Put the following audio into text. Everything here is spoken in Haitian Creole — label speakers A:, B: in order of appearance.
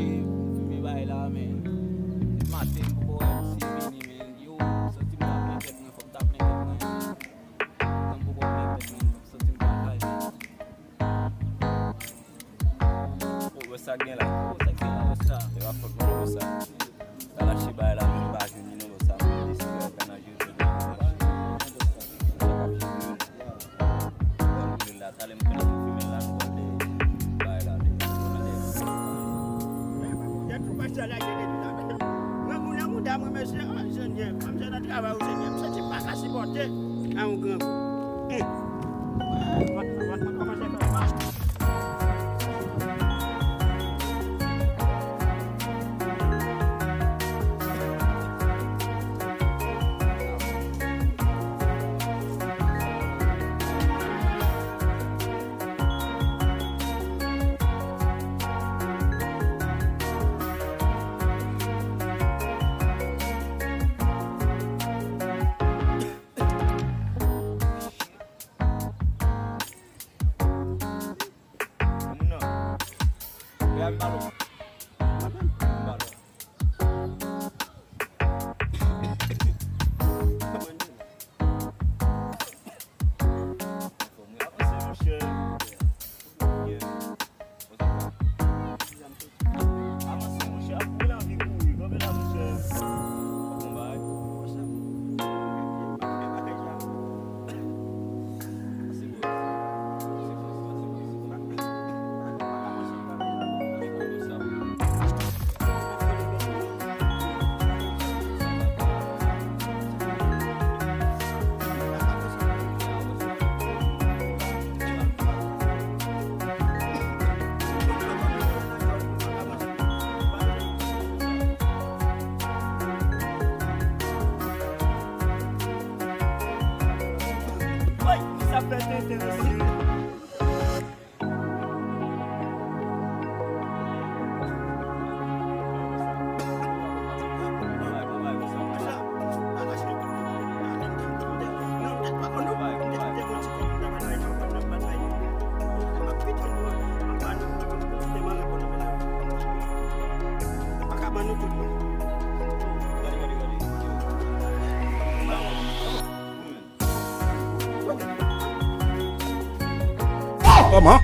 A: mi baila men. Matin ko si bini men. Yo sa tim na blanket ng from top blanket ng. Tampo ko blanket ng sa tim pa kay. Wasa gen la. Wasa. Te va for wasa. Tala shi baila men ba ni no wasa. This is kana juto. Alhamdulillah talem kana fimen la ko de baila de.
B: Ya tu pasa la gene tu. Muda monsieur ingénieur, comme je ne travaille au Seigneur, je ne sais pas qu'à supporter un grand.
A: Balon. Ça peut être intéressant.
C: Kòman.